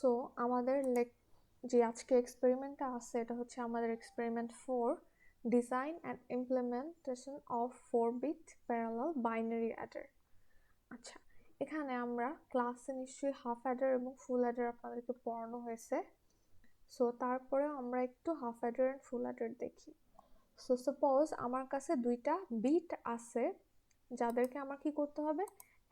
So আমাদের যে আজকে এক্সপেরিমেন্টটা আছে এটা হচ্ছে আমাদের experiment 4, design and implementation of 4-bit parallel binary Eder. আচ্ছা, এখানে আমরা ক্লাসে নিশ্চয়ই হাফ অ্যাডার এবং ফুল অ্যাডার আপনাদেরকে পড়ানো হয়েছে। সো তারপরে আমরা একটু half Eder and full Eder দেখি। সো সাপোজ আমার কাছে দুইটা বিট আছে যাদেরকে আমার কি করতে হবে,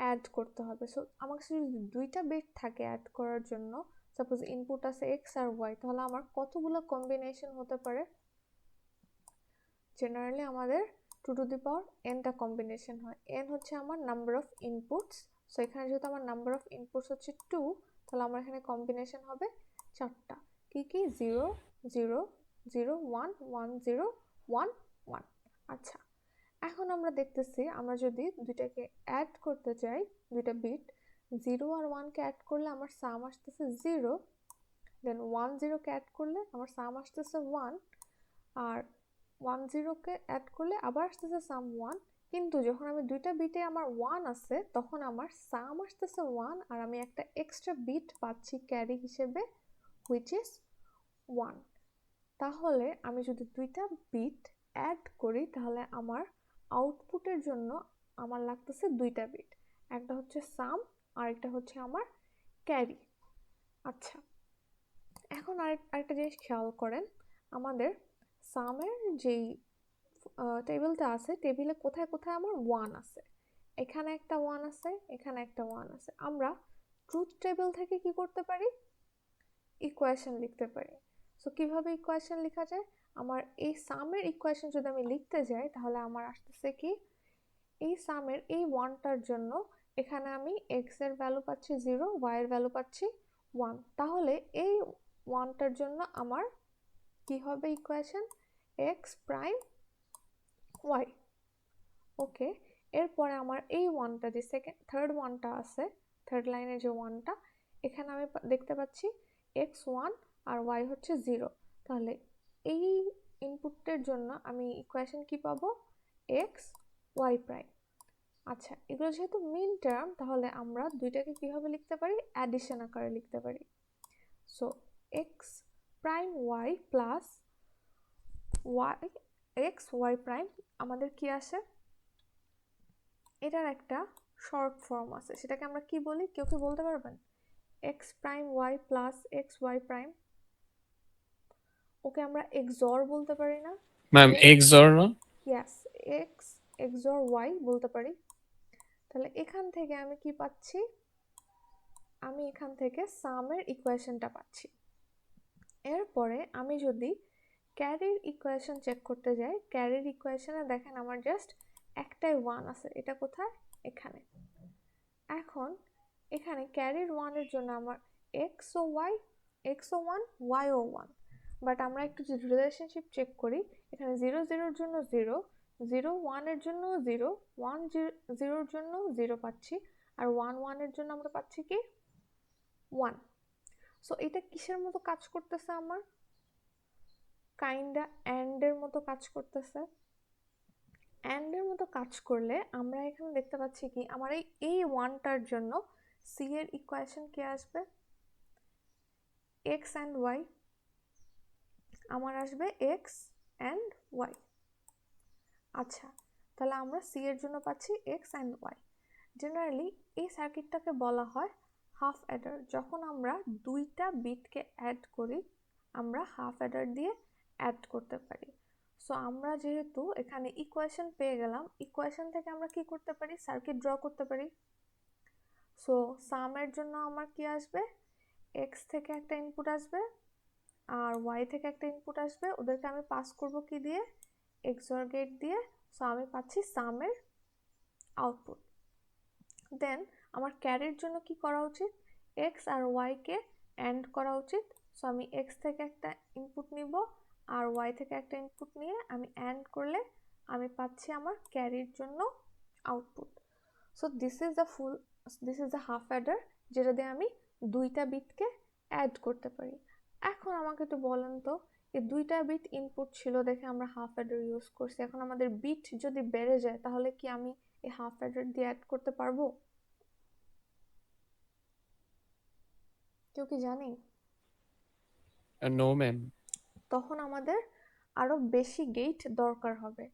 অ্যাড করতে হবে। সো আমার কাছে যদি দুইটা বিট থাকে অ্যাড করার জন্য, সাপোজ ইনপুট আছে এক্স আর ওয়াই, তাহলে আমার কতগুলো কম্বিনেশন হতে পারে? জেনারেলি আমাদের 2n কম্বিনেশন হয়। n হচ্ছে আমার নাম্বার অফ ইনপুটস। সো এখানে যেহেতু আমার নাম্বার অফ ইনপুটস হচ্ছে 2, তাহলে আমার এখানে কম্বিনেশন হবে 4টা। কি কি? 0 0 0 1 1 0 1 1। আচ্ছা, এখন আমরা দেখতেছি আমরা যদি দুইটাকে অ্যাড করতে চাই, দুইটা বিট 0 আর 1কে অ্যাড করলে আমার সাম আসতেছে 0, দেন 1 0কে অ্যাড করলে আমার সাম আসতেছে 1, আর 1 0কে অ্যাড করলে আবার আসতেছে সাম 1। কিন্তু যখন আমি দুইটা বিটে আমার 1 আছে তখন আমার সাম আসতেছে 1 আর আমি একটা এক্সট্রা বিট পাচ্ছি ক্যারি হিসেবে, হুইচ ইজ 1। তাহলে আমি যদি দুইটা বিট অ্যাড করি তাহলে আমার আউটপুটের জন্য আমার লাগতেছে দুইটা বিট, একটা হচ্ছে সাম আর একটা হচ্ছে আমার ক্যারি। আচ্ছা, এখন আরেকটা জিনিস খেয়াল করেন, আমাদের সামের যেই টেবিলটা আছে, টেবিলে কোথায় কোথায় আমার 1 আছে, এখানে একটা 1 আছে, এখানে একটা 1 আছে। আমরা ট্রুথ টেবিল থেকে কি করতে পারি? ইকুয়েশন লিখতে পারি। সো কিভাবে ইকুয়েশন লেখা যায়? আমার এই সামের ইকুয়েশন যদি আমি লিখতে যাই তাহলে আমার আসতেছে কি, এই সামের এই 1টার জন্য এখানে আমি এক্স এর ভ্যালু পাচ্ছি 0, ওয়াই এর ভ্যালু পাচ্ছি 1। তাহলে এই 1টার জন্য আমার কি হবে equation? X prime y. Okay, এরপরে আমার এই 1টা যে থার্ড 1টা আছে, থার্ড লাইনে যে 1টা, এখানে আমি দেখতে পাচ্ছি x1 আর y হচ্ছে 0। তাহলে এই ইনপুটের জন্য আমি ইকুয়েশন কি পাবো? X Y prime. আচ্ছা, এগুলো যেহেতু মিন টার্ম তাহলে আমরা দুইটাকে কিভাবে লিখতে পারি? অ্যাডিশন আকারে লিখতে পারি। So X prime Y plus Y X Y prime আমাদের কি আসে? এটার একটা শর্ট ফর্ম আছে, সেটাকে আমরা কি বলি? কেউ কি বলতে পারবেন? X prime Y plus x Y prime, okay আমরা এক্সঅর বলতে পারি না? ম্যাম এক্সঅর না? ইয়েস, এক্স এক্সঅর ওয়াই বলতে পারি। তাহলে এখান থেকে আমি কি পাচ্ছি? আমি এখান থেকে সামের ইকুয়েশনটা পাচ্ছি। এরপরে আমি যদি ক্যারির ইকুয়েশন চেক করতে যাই, ক্যারির ইকুয়েশনে দেখেন আমার জাস্ট একটাই 1 আছে, এটা কোথায়? এখানে। এখন এখানে ক্যারির 1-এর জন্য আমার এক্স ও ওয়াই, এক্স ও 1 ওয়াই ও 1, বাট আমরা একটু যদি রিলেশনশিপ চেক করি, এখানে 0 0-এর জন্য 0, 0 1-এর জন্য 0, 1 0-এর জন্য 0 পাচ্ছি, আর 1 1-এর জন্য আমরা পাচ্ছি কি? 1। সো এটা কিসের মতো কাজ করতেছে? আমার কাইন্ডা অ্যান্ডের মতো কাজ করতেছে। অ্যান্ডের মতো কাজ করলে আমরা এখানে দেখতে পাচ্ছি কি, আমার এই 1টার জন্য সি এর ইকুয়েশন কি আসবে? এক্স অ্যান্ড ওয়াই, আমার আসবে এক্স অ্যান্ড ওয়াই। আচ্ছা, তাহলে আমরা সি এর জন্য পাচ্ছি এক্স অ্যান্ড ওয়াই। জেনারেলি এই সার্কিটটাকে বলা হয় হাফ অ্যাডার। যখন আমরা দুইটা বিটকে অ্যাড করি আমরা হাফ অ্যাডার দিয়ে অ্যাড করতে পারি। সো আমরা যেহেতু এখানে ইকুয়েশন পেয়ে গেলাম, ইকুয়েশন থেকে আমরা কি করতে পারি? সার্কিট ড্র করতে পারি। সো সামের জন্য আমার কি আসবে? এক্স থেকে একটা ইনপুট আসবে আর ওয়াই থেকে একটা ইনপুট আসবে, ওদেরকে আমি পাস করব কি দিয়ে? এক্সঅর গেট দিয়ে। সো আমি পাচ্ছি সামের আউটপুট। দেন আমার ক্যারির জন্য কি করা উচিত? এক্স আর ওয়াইকে অ্যান্ড করা উচিত। সো আমি এক্স থেকে একটা ইনপুট নিব আর ওয়াই থেকে একটা ইনপুট নিয়ে আমি অ্যান্ড করলে আমি পাচ্ছি আমার ক্যারির জন্য output. So this is the half Eder, যেটা দিয়ে আমি দুইটা বিটকে অ্যাড করতে পারি। এখন আমাকে একটু বলেন তো, এই দুইটা বিট ইনপুট ছিল দেখে আমরা হাফ অ্যাডার ইউজ করছি, এখন আমাদের বিট যদি বেড়ে যায় তাহলে কি আমি এই হাফ অ্যাডার দিয়ে অ্যাড করতে পারবো? কেউ কি জানি? No ma'am. তখন আমাদের আরো বেশি গেট দরকার হবে।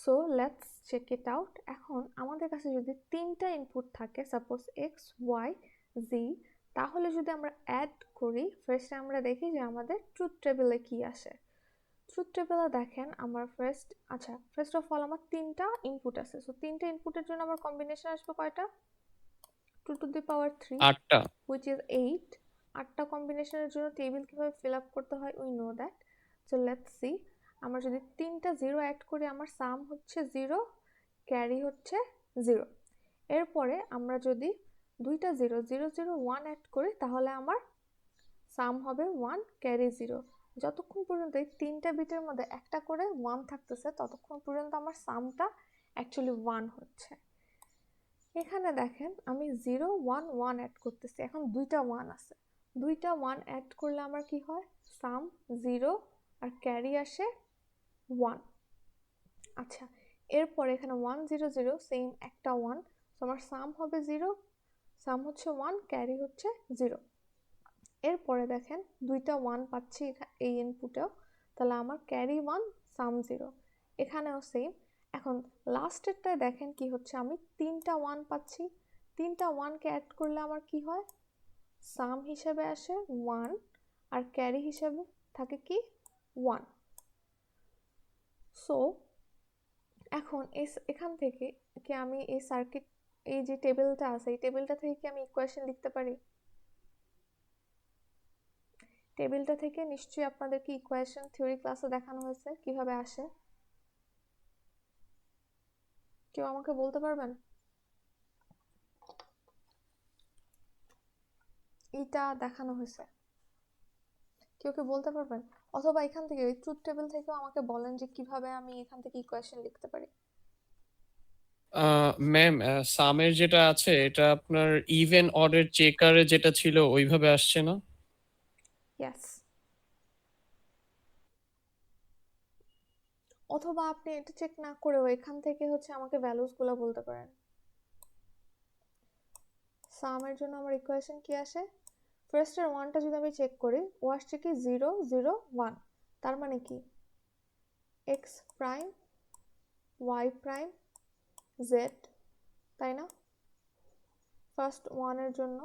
So let's check it out. এখন আমাদের কাছে যদি তিনটা ইনপুট থাকে, সাপোজ এক্স, ওয়াই, জি, তাহলে যদি আমরা অ্যাড করি, ফার্স্টে আমরা দেখি যে আমাদের ট্রুথ টেবিলে কি আসে। ট্রুথ টেবিলে দেখেন আমার ফার্স্ট অফ অল আমার তিনটা ইনপুট আছে। সো তিনটা ইনপুটের জন্য আমার কম্বিনেশন আসবে কয়টা? 2 to the power 3, 8টা। which is 8. 8টা কম্বিনেশনের জন্য টেবিল কিভাবে ফিল আপ করতে হয় we know that. So let's see, আমরা যদি তিনটা জিরো অ্যাড করি আমার সাম হচ্ছে 0, ক্যারি হচ্ছে 0। এরপরে আমরা যদি দুইটা 0 0 0 1 অ্যাড করি তাহলে আমার সাম হবে 1, ক্যারি 0। যতক্ষণ পর্যন্ত এই তিনটা বিটের মধ্যে একটা করে 1 থাকতেছে ততক্ষণ পর্যন্ত আমার সামটা অ্যাকচুয়ালি 1 হচ্ছে। এখানে দেখেন আমি 0 1 1 অ্যাড করতেছি, এখন দুইটা 1 আছে, দুইটা 1 অ্যাড করলে আমার কি হয়? সাম 0 আর ক্যারি আসে 1। আচ্ছা, এরপর এখানে 1 0 0 সেম একটা 1, তো আমার সাম হবে 0, সাম হচ্ছে 1, ক্যারি হচ্ছে 0। এরপরে দেখেন দুইটা 1 পাচ্ছি এই ইনপুটেও, তাহলে আমার ক্যারি 1, সাম 0, এখানেও সেম। এখন লাস্টেরটায় দেখেন কি হচ্ছে, আমি তিনটা 1 পাচ্ছি, তিনটা 1কে অ্যাড করলে আমার কি হয়? সাম হিসেবে আসে 1 আর ক্যারি হিসেবে থাকে কি 1। সো এখন এখান থেকে কি আমি এই সার্কিট, এই যে টেবিলটা আছে এই টেবিলটা থেকে কি আমি ইকুয়েশন লিখতে পারি? টেবিলটা থেকে নিশ্চয়ই আপনাদেরকে ইকুয়েশন থিওরি ক্লাসে দেখানো হয়েছে কিভাবে আসে। কেউ আমাকে বলতে পারবেন? এটা দেখানো হয়েছে, কেউ কেউ বলতে পারবেন? অথবা এখান থেকে ওই ট্রুথ টেবিল থেকেও আমাকে বলেন যে কিভাবে আমি এখান থেকে ইকুয়েশন লিখতে পারি। ম্যাম, সামের যেটা আছে এটা আপনার ইভেন অডের চেকারে যেটা ছিল ওইভাবে আসছে না? ইয়েস, অথবা আপনি এটা চেক না করেও এখান থেকে হচ্ছে আমাকে ভ্যালুস গুলো বলতে পারেন। সামের জন্য আমার ইকুয়েশন কি আসে? ফার্স্টের 1টা যদি আমি চেক করি, ও আসছে কি 0 0 1, তার মানে কি X prime Y prime Z, তাই না? ফার্স্ট 1-এর জন্য।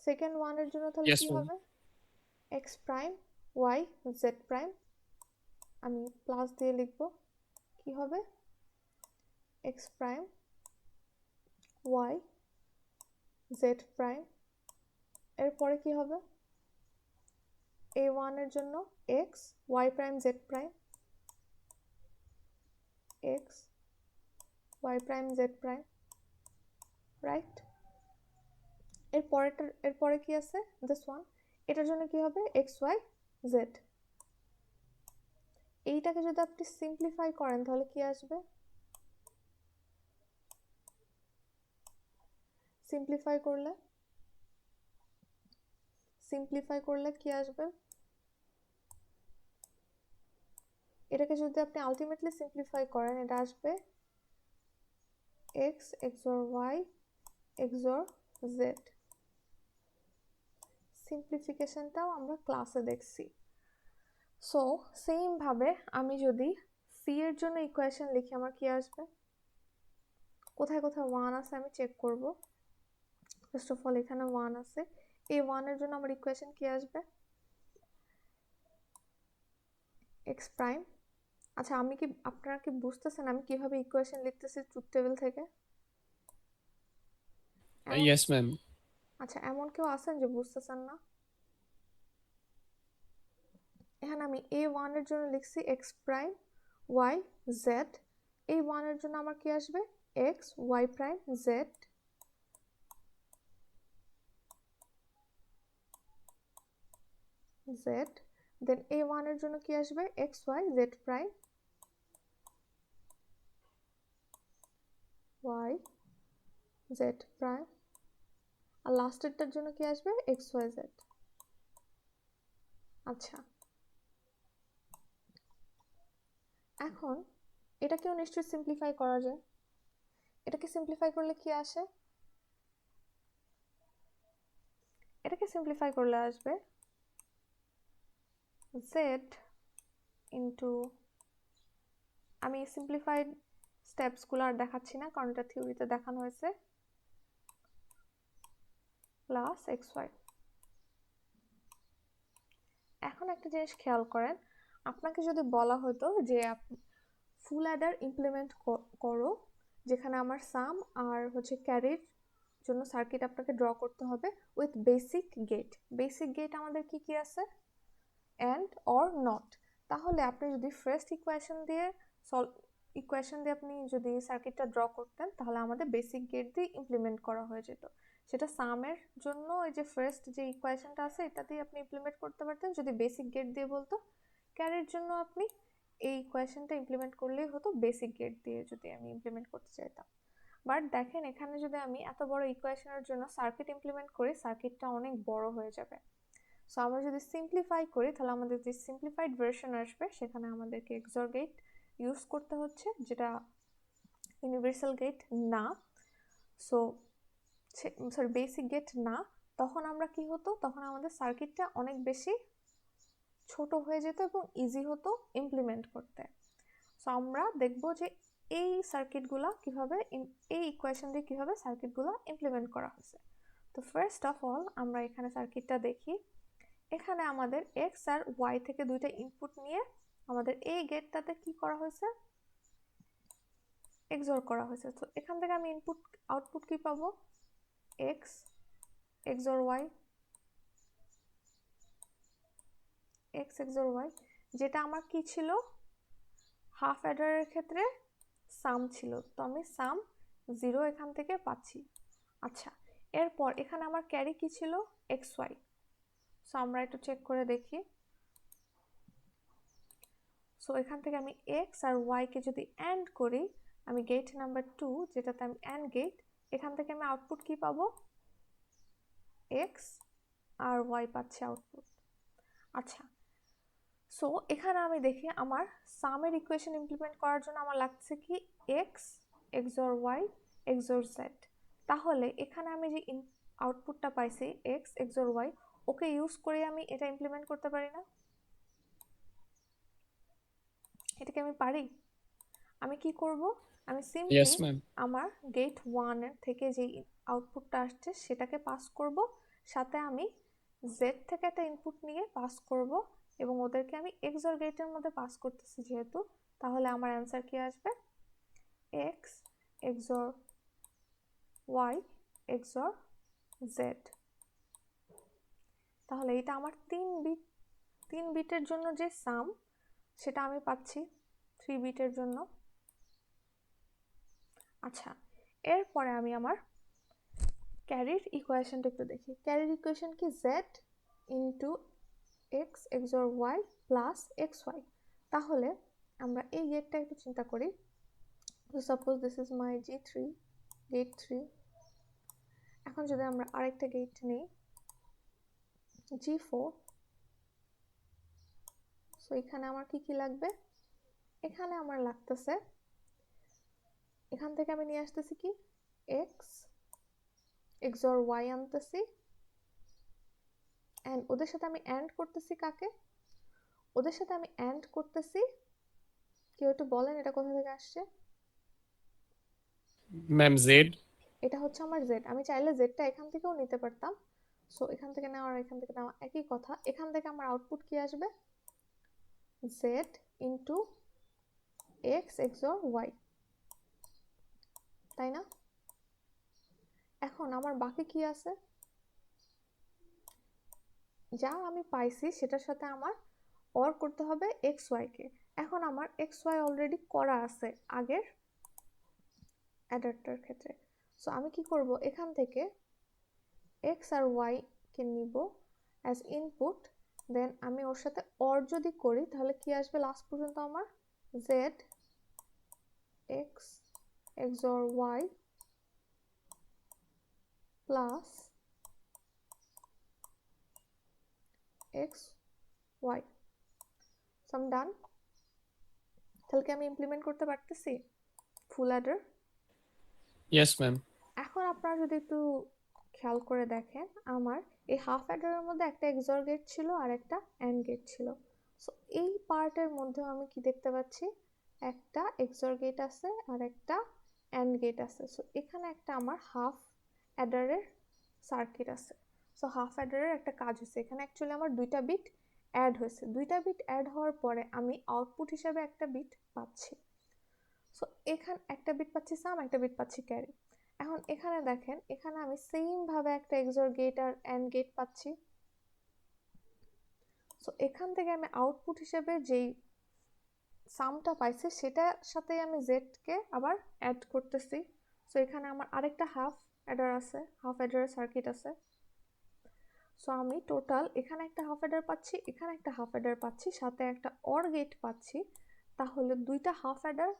সেকেন্ড 1-এর জন্য তাহলে ইয়েস কি ম্যাম। হবে? X prime Y Z prime, আমি প্লাস দিয়ে লিখব, কি হবে? X prime Y Z prime. এরপরে কি হবে? এ 1-এর জন্য X Y prime Z prime, X Y prime Z prime, right? এরপরে কি আছে? দিস ওয়ান, এটার জন্য কি হবে? X Y Z. এইটাকে যদি আপনি সিম্পলিফাই করেন তাহলে কি আসবে? সিম্পলিফাই করলে কি আসবে? এটাকে যদি আপনি আলটিমেটলি সিম্পলিফাই করেন এটা আসবে x XOR Y XOR z. সিম্পলিফিকেশনটাও আমরা ক্লাসে দেখছি। সো সেম ভাবে আমি যদি সি এর জন্য ইকুয়েশন লিখি আমার কি আসবে? কোথায় কোথায় 1 আছে আমি চেক করব। ফার্স্ট অফ অল এখানে 1 আছে, এই 1-এর জন্য আমার ইকুয়েশন কি আসবে? X prime. আচ্ছা, আপনারা কি বুঝতেছেন আমি কিভাবে ইকুয়েশন লিখতেছি ট্রুথ টেবিল থেকে? এমন ইয়েস ম্যাম। আচ্ছা, এমন কেউ আছেন যে বুঝতেছেন না? এখানে আমি এ 1-এর জন্য লিখছি এক্স প্রাইম ওয়াই জেড, এই 1-এর জন্য আমার কি আসবে? X Y prime z, z. Then A 1-এর জন্য কি আসবে? X Y Z prime Y Z prime, আর লাস্টেরটার জন্য কি আসবে? X Y z. আচ্ছা, এখন এটাকেও নিশ্চয়ই সিম্পলিফাই করা যায়। এটাকে সিম্পলিফাই করলে কি আসে? এটাকে সিম্পলিফাই করলে আসবে z ইন্টু, আমি সিম্পলিফাইড স্টেপসগুলো আর দেখাচ্ছি না কারণ এটা থিওরিতে দেখানো হয়েছে, প্লাস xy। এখন একটা জিনিস খেয়াল করেন, আপনাকে যদি বলা হতো যে ফুল অ্যাডার ইমপ্লিমেন্ট করো যেখানে আমার সাম আর হচ্ছে ক্যারির জন্য সার্কিট আপনাকে ড্র করতে হবে with basic gate. Basic gate আমাদের কি কি আছে? And or not. তাহলে আপনি যদি ফার্স্ট ইকুয়েশন দিয়ে আপনি যদি সার্কিটটা ড্র করতেন তাহলে আমাদের বেসিক গেট দিয়ে ইমপ্লিমেন্ট করা হয়ে যেত। সেটা সামের জন্য এই যে ফার্স্ট যে ইকুয়েশনটা আছে এটা দিয়ে আপনি ইমপ্লিমেন্ট করতে পারতেন যদি বেসিক গেট দিয়ে বলতো। ক্যারির জন্য আপনি এই ইকুয়েশনটা ইমপ্লিমেন্ট করলেই হতো বেসিক গেট দিয়ে যদি আমি ইমপ্লিমেন্ট করতে চাইতাম। বাট দেখেন এখানে যদি আমি এত বড় ইকুয়েশনের জন্য সার্কিট ইমপ্লিমেন্ট করি সার্কিটটা অনেক বড় হয়ে যাবে। সো আমরা যদি সিম্পলিফাই করি তাহলে আমাদের যে সিম্পলিফাইড ভার্সন আসবে সেখানে আমাদেরকে এক্সর গেট ইউজ করতে হচ্ছে যেটা ইউনিভার্সাল গেট না, সরি বেসিক গেট না। তখন আমরা কি হতো, তখন আমাদের সার্কিটটা অনেক বেশি ছোট হয়ে যেত এবং ইজি হতো ইমপ্লিমেন্ট করতে। সো আমরা দেখব যে এই সার্কিটগুলো কিভাবে এই ইকুয়েশন দিয়ে কিভাবে সার্কিটগুলো ইমপ্লিমেন্ট করা হয়েছে। তো ফার্স্ট অফ অল আমরা এখানে সার্কিটটা দেখি। এখানে আমাদের এক্স আর ওয়াই থেকে দুইটা ইনপুট নিয়ে আমাদের এই গেটটাতে কি করা হয়েছে, এক্সর করা হয়েছে। তো এখান থেকে আমি ইনপুট আউটপুট কি পাবো, X XOR Y, X XOR Y, যেটা আমার কি ছিল, হাফ অ্যাডারের ক্ষেত্রে সাম ছিল, তো আমি সাম 0 এখান থেকে পাচ্ছি। আচ্ছা, এরপর এখানে আমার ক্যারি কি ছিল, এক্স ওয়াই। সো আমরা একটু চেক করে দেখি। সো এখান থেকে আমি এক্স আর ওয়াইকে যদি অ্যান্ড করি, আমি গেট নাম্বার 2 যেটাতে আমি অ্যান্ড গেট, এখান থেকে আমি আউটপুট কি পাবো, এক্স আর ওয়াই পাচ্ছি আউটপুট। আচ্ছা, সো এখানে আমি দেখি আমার সামের ইকুয়েশন ইমপ্লিমেন্ট করার জন্য আমার লাগছে কি, X XOR Y XOR Z. তাহলে এখানে আমি যে আউটপুটটা পাইছি X XOR Y, okay use করে আমি এটা ইমপ্লিমেন্ট করতে পারি না? এটাকে আমি পারি। আমি কি করব, আমি সিম্পলি আমার গেট 1 এর থেকে যে আউটপুটটা আসছে সেটাকে পাস করব, সাথে আমি জেড থেকে একটা ইনপুট নিয়ে পাস করব এবং ওদেরকে আমি এক্সর গেটের মধ্যে পাস করতেছি যেহেতু, তাহলে আমার অ্যান্সার কি আসবে, x XOR Y XOR Z. তাহলে এটা আমার 3 বিটের জন্য যে সাম সেটা আমি পাচ্ছি 3 বিটের জন্য। আচ্ছা, এরপরে আমি আমার ক্যারির ইকুয়েশনটা একটু দেখি। ক্যারির ইকুয়েশন কি, Z into X XOR Y plus x Y. তাহলে আমরা এই গেটটা একটু চিন্তা করি। তো suppose this is my G3, gate 3। এখন যদি আমরা আরেকটা গেট নিই G4, সো এখানে আমার কি কি লাগবে, এখানে আমার লাগতেছে, এখান থেকে আমি নিয়ে আসতেছি কি, এক্স এক্সর ওয়াই আনতেছি, অ্যান্ড ওদের সাথে আমি অ্যান্ড করতেছি কাকে, ওদের সাথে আমি অ্যান্ড করতেছি, কেউ একটু বলেন এটা কোথা থেকে আসছে? Ma'am Z. এটা হচ্ছে আমার জেড। আমি চাইলে জেডটা এখান থেকেও নিতে পারতাম। সো এখান থেকে নেওয়া আর এখান থেকে নেওয়া একই কথা। এখান থেকে আমার আউটপুট কি আসবে, Z into X XOR Y, তাই না? এখন আমার বাকি কি আছে, যা আমি পাইছি সেটার সাথে আমার অর করতে হবে এক্স ওয়াইকে। এখন আমার এক্স ওয়াই অলরেডি করা আছে আগের অ্যাডাপ্টার ক্ষেত্রে। সো আমি কি করব, এখান থেকে এক্স আর ওয়াই কে নিব অ্যাজ ইনপুট, দেন আমি ওর সাথে অর যদি করি তাহলে কি আসবে লাস্ট পর্যন্ত আমার, Z X XOR Y plus x Y. So I am done. তাহলে কি আমি ইমপ্লিমেন্ট করতে পারতেছি ফুল অ্যাডার? Yes ma'am. এখন আপনারা যদি একটু খেয়াল করে দেখেন, আমার এই হাফ অ্যাডারের মধ্যে একটা এক্সঅর গেট ছিল আর একটা অ্যান্ড গেট ছিল। সো এই পার্টের মধ্যে আমি কি দেখতে পাচ্ছি, একটা এক্সঅর গেট আছে আর একটা অ্যান্ড গেট আছে। সো এখানে একটা আমার হাফ অ্যাডারের সার্কিট আছে। সো হাফ অ্যাডারের একটা কাজ হয়েছে, এখানে অ্যাকচুয়ালি আমার দুইটা বিট অ্যাড হয়েছে। দুইটা বিট অ্যাড হওয়ার পরে আমি আউটপুট হিসাবে একটা বিট পাচ্ছি। সো এখানে একটা বিট পাচ্ছি সাম, একটা বিট পাচ্ছি ক্যারি। এখন এখানে দেখেন, এখানে আমি সেম ভাবে একটা এক্সঅর গেট আর অ্যান্ড গেট পাচ্ছি। সো এখান থেকে আমি আউটপুট হিসেবে যেই সামটা পাইছি সেটার সাথে আমি জেডকে আবার অ্যাড করতেছি। সো এখানে আমার আরেকটা হাফ অ্যাডার আছে, হাফ অ্যাডারের সার্কিট আছে। সো আমি টোটাল এখানে একটা হাফ অ্যাডার পাচ্ছি, এখানে একটা হাফ অ্যাডার পাচ্ছি, সাথে একটা অর গেট পাচ্ছি। তাহলে দুইটা হাফ অ্যাডার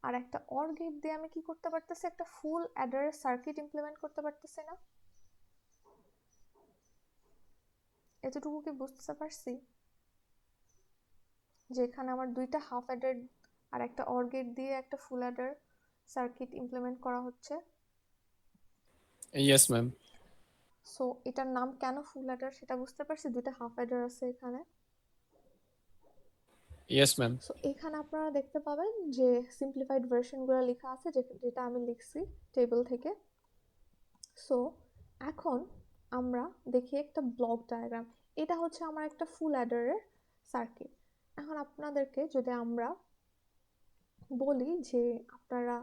আর একটা অর গেট দিয়ে আমি কি করতে পারতেছি, একটা ফুল অ্যাডারের সার্কিট ইমপ্লিমেন্ট করতে পারতেছি না? এতটুকু কি বুঝতে পারছি যে এখানে আমার দুইটা হাফ অ্যাডার আর একটা অর গেট দিয়ে একটা ফুল অ্যাডার সার্কিট ইমপ্লিমেন্ট করা হচ্ছে? Yes ma'am. সো এটার নাম কেন ফুল অ্যাডার সেটা বুঝতে পারছি, দুইটা হাফ অ্যাডার আছে এখানে। Yes ma'am. সো এখানে আপনারা দেখতে পাবেন যে সিম্পলিফাইড ভার্সনগুলো লেখা আছে, যেটা আমি লিখছি টেবিল থেকে। সো এখন আমরা দেখি একটা ব্লক ডায়াগ্রাম। এটা হচ্ছে আমার একটা ফুল অ্যাডারের সার্কিট। এখন আপনাদেরকে যদি আমরা বলি যে আপনারা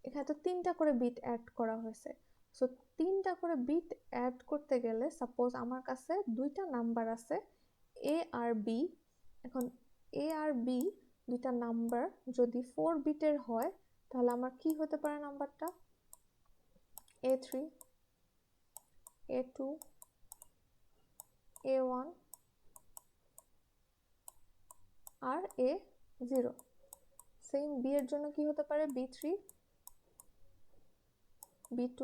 এখানে তো 3টা করে বিট অ্যাড করা হয়েছে। সো 3টা করে বিট অ্যাড করতে গেলে সাপোজ আমার কাছে দুইটা নাম্বার আছে এ আর বি। এখন এ আর বি দুইটা নাম্বার যদি 4 বিটের হয় তাহলে আমার কি হতে পারে নাম্বারটা, A3, A2, A1 আর A0। সেম বি এর জন্য কি হতে পারে, B3, B2,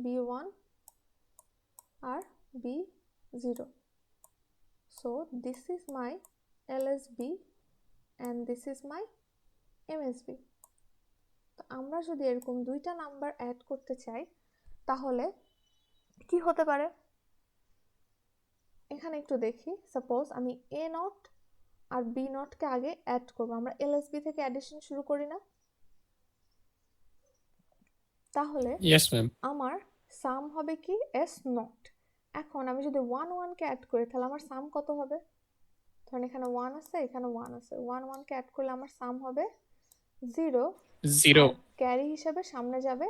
B1 R B0। So this is my LSB and this is my MSB। তো আমরা যদি এরকম দুইটা নাম্বার অ্যাড করতে চাই তাহলে কি হতে পারে, এখানে একটু দেখি। সাপোজ আমি A নট আর B নটকে আগে অ্যাড করব, আমরা LSB থেকে অ্যাডিশন শুরু করি না? তাহলে ইয়েস ম্যাম। আমার সাম হবে কি S নট। এখন আমি যদি 1 1 কে অ্যাড করি তাহলে আমার সাম কত হবে? ধরেন এখানে 1 আছে, এখানে 1 আছে, 1 1 কে অ্যাড করলে আমার সাম হবে 0 0 আর ক্যারি হিসেবে সামনে যাবে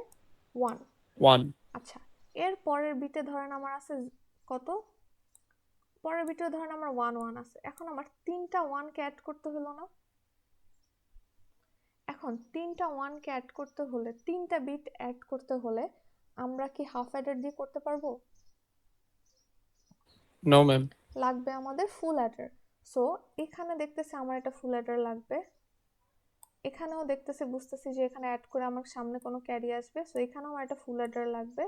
1। 1। আচ্ছা, এর পরের বিটে ধরেন আমার আছে কত, পরের বিটে ধরেন আমার 1 1 আছে। এখন আমার 3টা 1 কে অ্যাড করতে হলো না? এখন 3টা 1 কে অ্যাড করতে হলে, 3টা বিট অ্যাড করতে হলে আমরা কি হাফ অ্যাডার দিয়ে করতে পারবো? No ma'am. লাগবে আমাদের ফুল অ্যাডার। সো এখানে দেখতেছি আমার একটা ফুল অ্যাডার লাগবে, এখানেও দেখতেছি, বুঝতেছি যে এখানে অ্যাড করে আমার সামনে কোনো ক্যারি আসবে। সো এখানেও আমার একটা ফুল অ্যাডার লাগবে,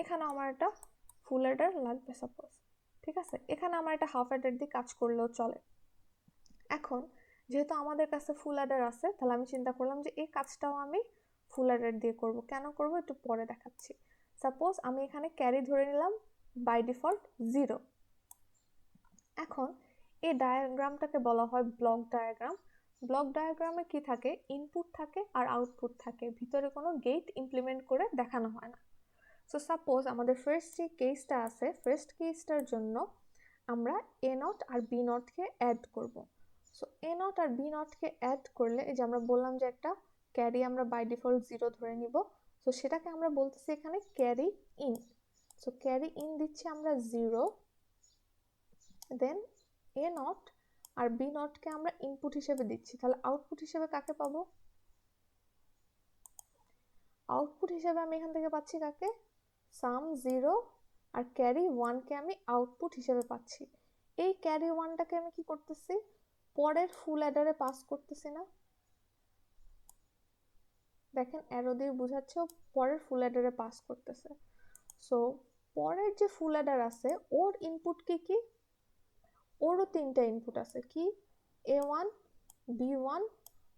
এখানেও আমার একটা ফুল অ্যাডার লাগবে সাপোজ। ঠিক আছে, এখানে আমার একটা হাফ অ্যাডার দিয়ে কাজ করলেও চলে। এখন যেহেতু আমাদের কাছে ফুল অ্যাডার আছে তাহলে আমি চিন্তা করলাম যে এই কাজটাও আমি ফুল অ্যাডার দিয়ে করব। কেন করব একটু পরে দেখাচ্ছি। সাপোজ আমি এখানে ক্যারি ধরে নিলাম বাই ডিফল্ট 0। এখন এই ডায়াগ্রামটাকে বলা হয় ব্লক ডায়াগ্রাম। ব্লক ডায়াগ্রামে কি থাকে, ইনপুট থাকে আর আউটপুট থাকে, ভিতরে কোনো গেট ইমপ্লিমেন্ট করে দেখানো হয় না। সো সাপোজ আমাদের ফার্স্ট যে কেসটা আছে, ফার্স্ট কেসটার জন্য আমরা এ নট আর বি নটকে অ্যাড করব। সো এ নট আর বি নটকে অ্যাড করলে এই যে আমরা বললাম যে একটা ক্যারি আমরা বাই ডিফল্ট 0 ধরে নিব। সো সেটাকে আমরা বলতেছি এখানে carry in. So carry in দিচ্ছি আমরা 0, দেন এ নট আর বি নটকে আমরা ইনপুট হিসেবে দিচ্ছি। তাহলে আউটপুট হিসেবে কাকে পাবো? আউটপুট হিসেবে আমি এখান থেকে পাচ্ছি কাকে, সাম 0 আর ক্যারি 1 কে আমি আউটপুট হিসেবে পাচ্ছি। এই ক্যারি 1টাকে আমি কি করতেছি, পরের ফুল অ্যাডারে পাস করতেছি না? দেখেন অ্যারো দিয়ে বোঝাচ্ছে পরের ফুল অ্যাডারে পাস করতেছে। সো পরের যে ফুল অ্যাডার আছে ওর ইনপুট কি কি, ওরও 3টা ইনপুট আছে, কি A1, B1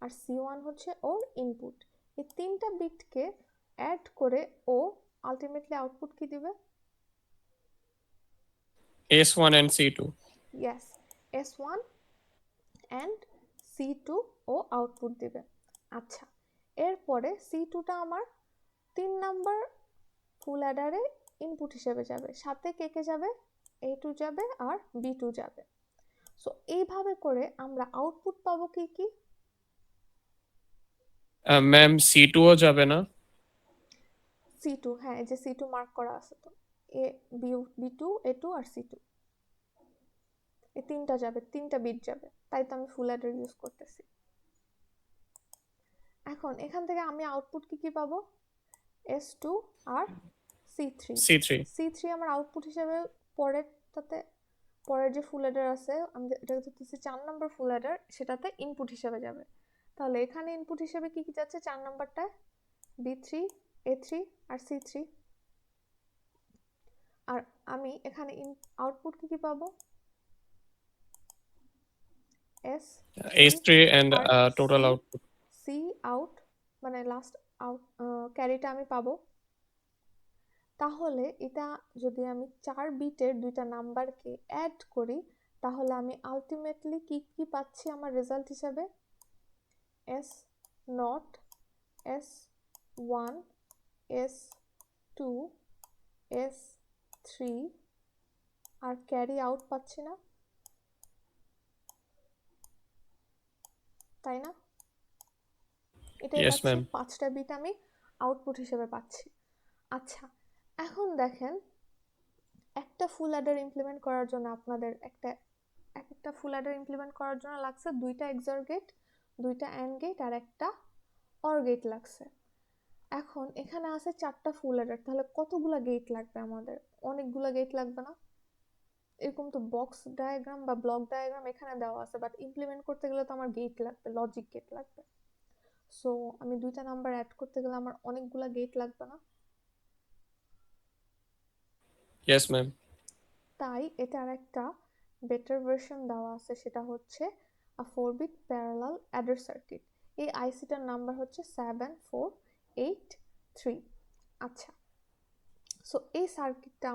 আর C1 হচ্ছে ওর ইনপুট। এই 3টা বিটকে অ্যাড করে ও আলটিমেটলি আউটপুট কি দিবে? S1 and C2. Yes, S1 and C2 ও আউটপুট দিবে। আচ্ছা, এরপরে C2টা আমার 3 নাম্বার ফুল অ্যাডারে ইনপুট হিসেবে যাবে, সাথে কে কে যাবে? A2 যাবে আর B2 যাবে। সো এইভাবে করে আমরা আউটপুট পাবো কি কি? ম্যাম C2 ও যাবে না? C2, হ্যাঁ, এই যে C2 মার্ক করা আছে তো, এ B2 A2 আর C2, এই তিনটা যাবে, তিনটা বিট যাবে, তাই তো আমি ফুল অ্যাডার ইউজ করতেছি। এখন এখান থেকে আমি আউটপুট কি কি পাবো? S2 আর C3। C3. C3 আমার আউটপুট হিসেবে পরেরটাতে, পরের যে ফুল অ্যাডার আছে আমি এটাকে ধরতেছি 4 নাম্বার ফুল অ্যাডার, সেটাতে ইনপুট হিসেবে যাবে। তাহলে এখানে ইনপুট হিসেবে কি কি যাচ্ছে 4 নাম্বারটায়? B3, A3 আর C3। আর আমি এখানে আউটপুট কি কি পাবো? S3 and আর total output. সি আউট, মানে লাস্ট আউট ক্যারিটা আমি পাবো। তাহলে এটা যদি আমি 4 বিটের দুইটা নাম্বারকে অ্যাড করি, তাহলে আমি আলটিমেটলি কি কি পাচ্ছি আমার রেজাল্ট হিসাবে? S0, S1, S2, S3 আর ক্যারি আউট পাচ্ছি না, তাই না? এটাই Yes, পাচ্ছি, ma'am. 5টা বিট আমি আউটপুট হিসেবে পাচ্ছি। আচ্ছা, এখন দেখেন একটা ফুল অ্যাডার ইমপ্লিমেন্ট করার জন্য আপনাদের একটা ফুল অ্যাডার ইমপ্লিমেন্ট করার জন্য লাগছে 2টা এক্সর গেট, 2টা অ্যান্ড গেট আর একটা অর গেট লাগছে। এখন এখানে আছে 4টা ফুল অ্যাডার, তাহলে কতগুলা গেট লাগবে আমাদের? অনেকগুলা গেট লাগবে না? এরকম তো বক্স ডায়াগ্রাম বা ব্লক ডায়াগ্রাম এখানে দেওয়া আছে, বাট ইমপ্লিমেন্ট করতে গেলে তো আমার গেট লাগবে, লজিক গেট লাগবে। সো আমি 2টা নাম্বার অ্যাড করতে গেলে আমার অনেকগুলা গেট লাগবে না? Yes, ma'am. তাই এটার একটা বেটার ভার্সন দেওয়া আছে, সেটা হচ্ছে 4-bit প্যারালাল অ্যাডার সার্কিট। এই আইসিটার নাম্বার হচ্ছে 7483। আচ্ছা, সো এই সার্কিটটা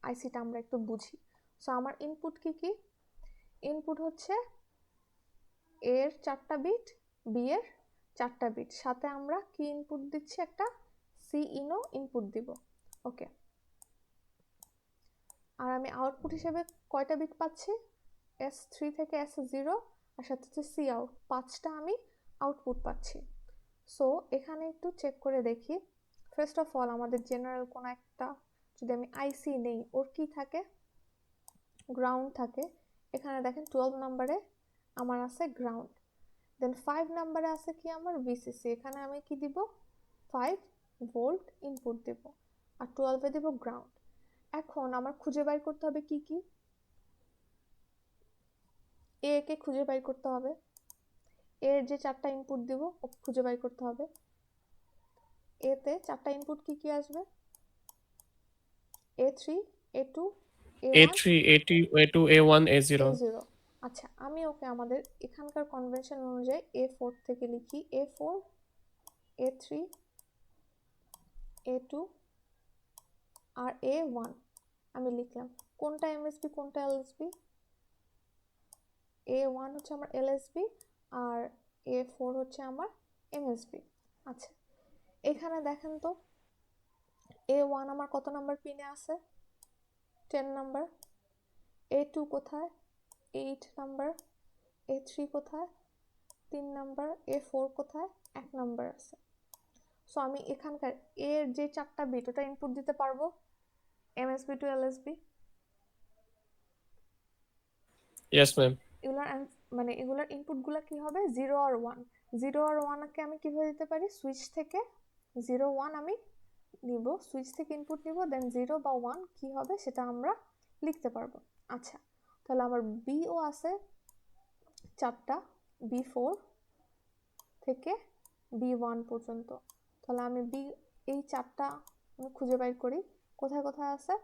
আইসিটা আমরা একটু বুঝি। সো আমার ইনপুট কি কি? ইনপুট হচ্ছে এর 4টা বিট, বি এর 4টা বিট, সাথে আমরা কি ইনপুট দিচ্ছি? একটা সি ইনও ইনপুট দিব। ওকে, আর আমি আউটপুট হিসেবে কয়টা বিট পাচ্ছি? S3 থেকে S0 আর সাথে হচ্ছে সি আউট, 5টা আমি আউটপুট পাচ্ছি। সো এখানে একটু চেক করে দেখি। ফার্স্ট অফ অল আমাদের জেনারেল কোনো একটা যদি আমি আইসি নেই, ওর কি থাকে? গ্রাউন্ড থাকে। এখানে দেখেন 12 নাম্বারে আমার আছে গ্রাউন্ড। দেন 5 নাম্বারে আছে কি আমার? ভিসিসি। এখানে আমি কি দিব? 5 ভোল্ট ইনপুট দিব, আর 12-এ দিব গ্রাউন্ড। এখন আমার খুঁজে বের করতে হবে কি কি? এ কে খুঁজে বের করতে হবে, এর যে 4টা ইনপুট দিব ও খুঁজে বের করতে হবে। এতে 4টা ইনপুট কি কি আসবে? A3, A2, A1, A3, A2, A2, A1, A0. A0। আচ্ছা, আমি ওকে আমাদের এখানকার কনভেনশন অনুযায়ী A4 থেকে লিখি। A4, A3, A2 আর A1 আমি লিখলাম। কোনটা এমএসবি কোনটা এলএসবি? A1 হচ্ছে আমার এলএসবি আর A4 হচ্ছে আমার এমএসবি। আচ্ছা, এখানে দেখেন তো A1 আমার কত নাম্বার পিনে আছে? 10 নাম্বার। A2 কোথায়? 8 নাম্বার। A3 কোথায়? 3 নাম্বার। A4 কোথায়? 1 নাম্বার আছে। সো আমি এখানকার এর যে 4টা বিট ওটা ইনপুট দিতে পারবো MSB two LSB. Yes, ma'am. এগুলার ইনপুটগুলো কি হবে? 0 আর 1। 0 আর 1কে আমি কিভাবে দিতে পারি? সুইচ থেকে 0 1 আমি নিব, সুইচ থেকে ইনপুট নিব, দেন 0 বা 1 কি হবে সেটা আমরা লিখতে পারবো। আচ্ছা, তাহলে আমার বিও আছে 4টা, B4 থেকে B1 পর্যন্ত। তাহলে আমি এই 4টা আমি খুঁজে বের করি কোথায় কোথায় আছে।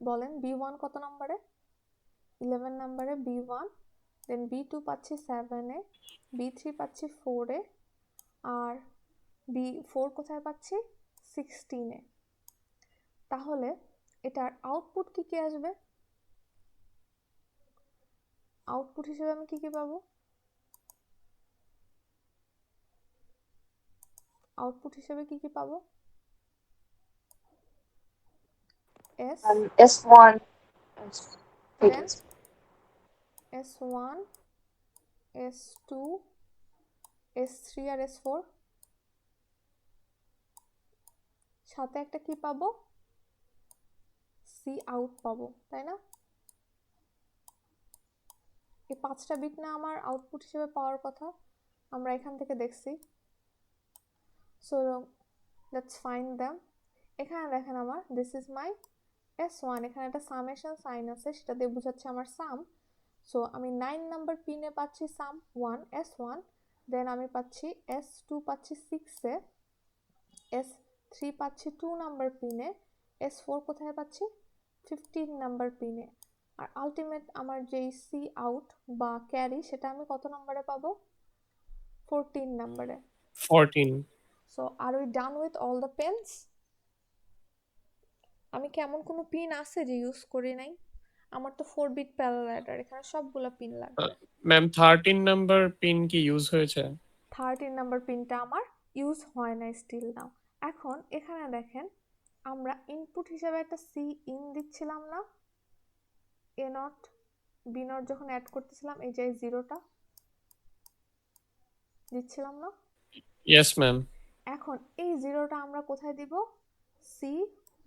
বলেন B1 কত নম্বরে? 11 নম্বরে B1, দেন B2 পাচ্ছি 7-এ, B3 পাচ্ছি 4-এ, আর B4 কোথায় পাচ্ছি 16-এ। তাহলে এটার আউটপুট কি কি আসবে? আউটপুট হিসেবে আমি কি কি পাবো? আউটপুট হিসেবে কি কি পাবো? S S1 then S1 S2 S3 আর S4 সাথে একটা কি পাবো? C আউট পাবো, তাই না? এই 5টা বিট না আমার আউটপুট হিসেবে পাওয়ার কথা, আমরা এখান থেকে দেখছি। So let's find them. এখানে দেখেন আমার দিস ইজ মাই S1, এখানে একটা সামেশন সাইন আছে, সেটা দিয়ে বোঝাচ্ছে আমার সাম। সো আমি 9 নাম্বার পিনে পাচ্ছি সাম 1 S1, দেন আমি পাচ্ছি S2 পাচ্ছি 6-এ, S3 পাচ্ছি 2 নাম্বার পিনে, S4 কোথায় পাচ্ছি 15 নাম্বার পিনে, আর আলটিমেট আমার যেই সি আউট বা ক্যারি সেটা আমি কত নাম্বারে পাবো? 14 নাম্বারে। 14 so are we done with all the pens? আমি কি এমন কোনো পিন আছে যে ইউজ করি নাই? আমার তো 4 বিট প্যারালাল অ্যাডার, এখানে সবগুলো পিন লাগবে। ম্যাম 13 নাম্বার পিন কি ইউজ হয়েছে? 13 নাম্বার পিনটা আমার ইউজ হয় না স্টিল নাও। এখন এখানে দেখেন আমরা ইনপুট হিসেবে একটা সি ইন দিচ্ছিলাম না, এ নট বি নট যখন অ্যাড করতেছিলাম, এই যে জিরোটা দিচ্ছিলাম না? Yes ma'am. এখন এই জিরোটা আমরা কোথায় দিব? সি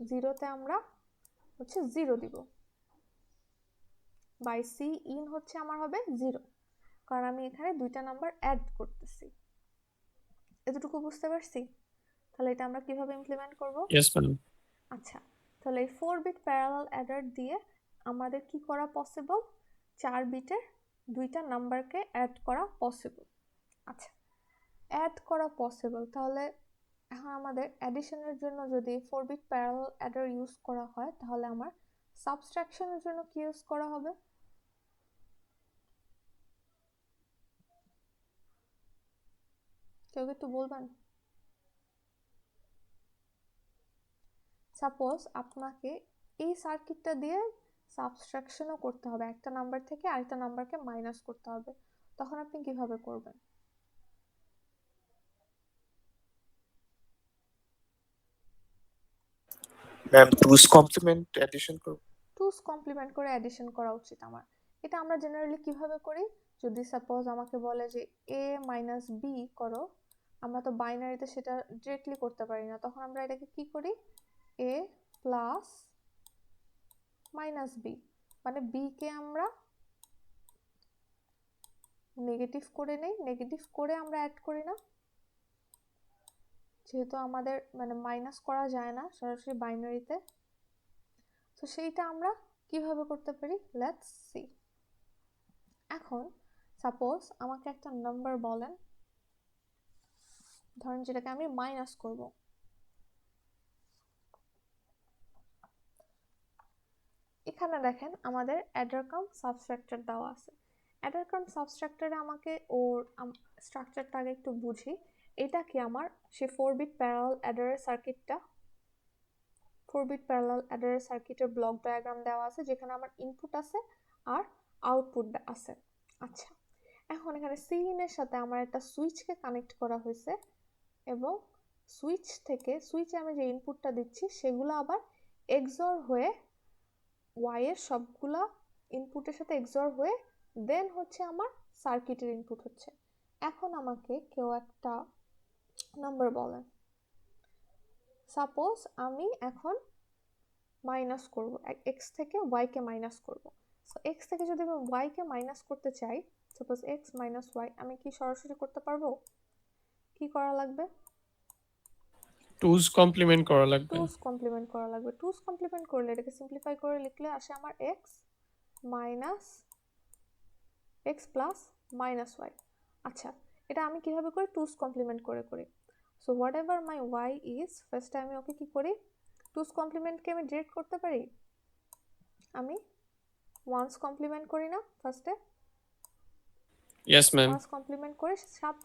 জিরোতে আমরা হচ্ছে 0 দিব, বাই সি ইন হচ্ছে আমার হবে 0, কারণ আমি এখানে দুইটা নাম্বার অ্যাড করতেছি। এতটুকু বুঝতে পারছি? তাহলে এটা আমরা কিভাবে ইমপ্লিমেন্ট করব? Yes ma'am. আচ্ছা, তাহলে এই 4 বিট প্যারালাল অ্যাডার দিয়ে আমাদের কি করা পসিবল? 4 বিটের দুইটা নাম্বারকে অ্যাড করা পসিবল। আচ্ছা, অ্যাড করা পসিবল, তাহলে এখন আমাদের অ্যাডিশনের জন্য যদি 4 বিট প্যারালাল অ্যাডার ইউজ করা হয়, তাহলে আমার সাবট্রাকশনের জন্য কি ইউজ করা হবে? কেউ একটু বলবেন? সাপোজ আপনাকে এই সার্কিটটা দিয়ে সাবট্রাকশনও করতে হবে, একটা নাম্বার থেকে আরেকটা নাম্বারকে মাইনাস করতে হবে, তখন আপনি কিভাবে করবেন? ম্যাম 2's কমপ্লিমেন্ট এডিশন করব। 2's কমপ্লিমেন্ট করে অ্যাডিশন করা উচিত আমার। এটা আমরা জেনারেলি কিভাবে করি? যদি সাপোজ আমাকে বলে যে a মাইনাস বি করো, আমরা তো বাইনারিতে সেটা ডিরেক্টলি করতে পারি না, তখন আমরা এটাকে কি করি? a প্লাস মাইনাস বি, মানে বি কে আমরা নেগেটিভ করে নেই, নেগেটিভ করে আমরা অ্যাড করি না, যেহেতু আমাদের মানে মাইনাস করা যায় না সরাসরি বাইনারিতে। তো সেইটা আমরা কিভাবে করতে পারি? Let's see. এখন সাপোজ আমাকে একটা নাম্বার বলেন, ধরেন যেটাকে আমি মাইনাস করব। এখানে দেখেন আমাদের অ্যাডার কাম সাবস্ট্রাক্টর দেওয়া আছে। অ্যাডার কাম সাবস্ট্রাক্টরে আমাকে ওর স্ট্রাকচারটা আগে একটু বুঝি। এটা কি আমার সে 4 বিট প্যারালাল অ্যাডারের সার্কিটটা, 4 বিট প্যারালাল অ্যাডারের সার্কিটের ব্লক ডায়াগ্রাম দেওয়া আছে, যেখানে আমার ইনপুট আছে আর আউটপুট আছে। আচ্ছা, এখন এখানে সি ইনের সাথে আমার একটা সুইচকে কানেক্ট করা হয়েছে, এবং সুইচে আমি যে ইনপুটটা দিচ্ছি সেগুলো আবার এক্সর হয়ে ওয়াই এর সবগুলা ইনপুটের সাথে এক্সর হয়ে দেন হচ্ছে আমার সার্কিটের ইনপুট হচ্ছে। এখন আমাকে কেউ একটা নাম্বার বলেন, সাপোজ আমি এখন মাইনাস করব, এক্স থেকে ওয়াইকে মাইনাস করব। সো এক্স থেকে যদি আমি ওয়াইকে মাইনাস করতে চাই, সাপোজ এক্স মাইনাস ওয়াই, আমি কি সরাসরি করতে পারবো? কি করা লাগবে? 2's কমপ্লিমেন্ট করা লাগবে। 2's কমপ্লিমেন্ট করা লাগবে। 2's কমপ্লিমেন্ট করলে এটাকে সিম্পলিফাই করে লিখলে আসে আমার x minus x plus minus y. আচ্ছা, এটা আমি কিভাবে করি? 2's কমপ্লিমেন্ট করে করি। So whatever my y is, ফার্স্টে আমি ওকে কি করি? 2's কমপ্লিমেন্টকে আমি ডিরেক্ট করতে পারি, আমি 1's কমপ্লিমেন্ট করি না ফার্স্টে? Yes ma'am. 1's কমপ্লিমেন্ট করে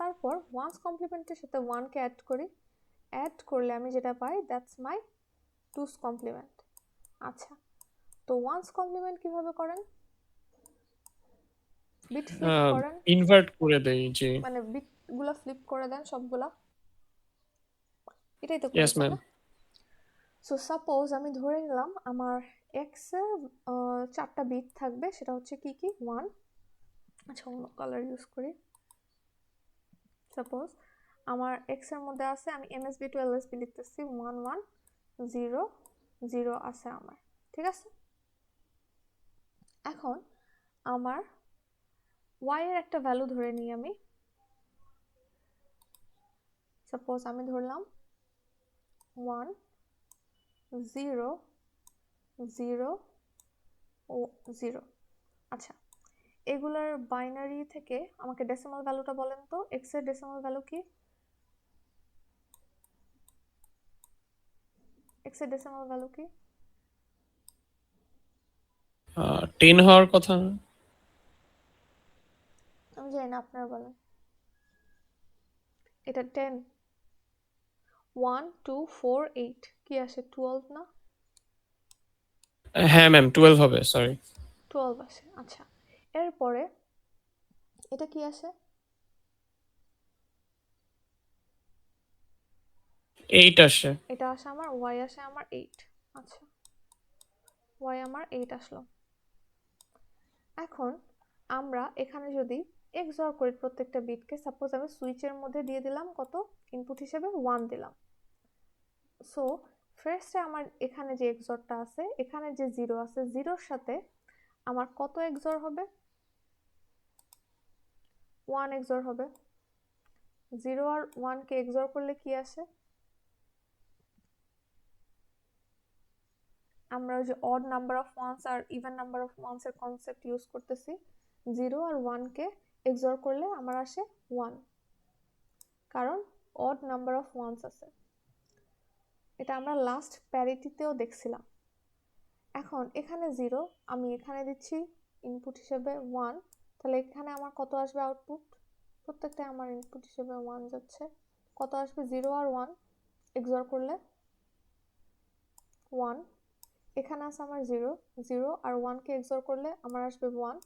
তারপর 1's কমপ্লিমেন্টের সাথে 1কে অ্যাড করি, অ্যাড করলে আমি যেটা পাই দ্যাটস মাই টুস কমপ্লিমেন্ট। আচ্ছা, তো ওয়ান্স কমপ্লিমেন্ট কিভাবে করেন? বিট ফ্লিপ করেন, ইনভার্ট করে দেই, জি। মানে বিটগুলো ফ্লিপ করে দেন সবগুলা, এটাই তো ইয়েস করেছেন ম্যাম। না? সো সাপোজ আমি ধরে নিলাম আমার এক্স এর 4টা বিট থাকবে, সেটা হচ্ছে কি কি 1, আচ্ছা অন্য কালার ইউজ করি। সাপোজ আমার এক্স এর মধ্যে আছে, আমি এমএসবি টু এলএসবি লিখতেছি 1 1 0 0 আছে আমার, ঠিক আছে। এখন আমার ওয়াই এর একটা ভ্যালু ধরে নিই আমি, সাপোজ আমি ধরলাম 1 0 0 ও 0। আচ্ছা, এগুলোর বাইনারি থেকে আমাকে ডেসিমাল ভ্যালুটা বলেন তো, এক্স এর ডেসিমাল ভ্যালু কি? এক্স এর ডেসিমাল ভ্যালু কি? 10 হওয়ার কথা না? আমি জানি না, আপনারা বলেন। এটা 10, 1 2 4 8 কি আসে 12 না? হ্যাঁ ম্যাম 12 হবে, সরি। 12 আসে। আচ্ছা, এরপরে এটা কি আসে? 8 আসে। এটা আসে আমার ওয়াই, আসে আমার 8। আচ্ছা, ওয়াই আমার 8 আসলো। এখন আমরা এখানে যদি এক্সঅর করি প্রত্যেকটা বিটকে, সাপোজ আমি সুইচের মধ্যে দিয়ে দিলাম কত ইনপুট হিসেবে 1 দিলাম। সো ফার্স্টে আমার এখানে যে এক্সঅরটা আছে, এখানে যে 0 আছে, 0-র সাথে আমার কত এক্সঅর হবে? 1 এক্সঅর হবে। 0 আর 1 কে এক্সঅর করলে কি আসে? আমরা ওই যে অড নাম্বার অফ ওয়ান্স আর ইভেন নাম্বার অফ ওয়ান্স এর কনসেপ্ট ইউজ করতেছি। 0 আর 1 কে এক্সঅর করলে আমার আসে 1, কারণ অড নাম্বার অফ ওয়ান্স আছে। এটা আমরা লাস্ট প্যারিটিতেও দেখছিলাম। এখন এখানে 0, আমি এখানে দিচ্ছি ইনপুট হিসেবে 1, তাহলে এখানে আমার কত আসবে আউটপুট? প্রত্যেকটা আমার ইনপুট হিসেবে 1 যাচ্ছে। কত আসবে? 0 আর 1 এক্সঅর করলে 1। এখানে আছে আমার 0, 0 আর 1 কে এক্সঅর করলে আমার আসবে 1।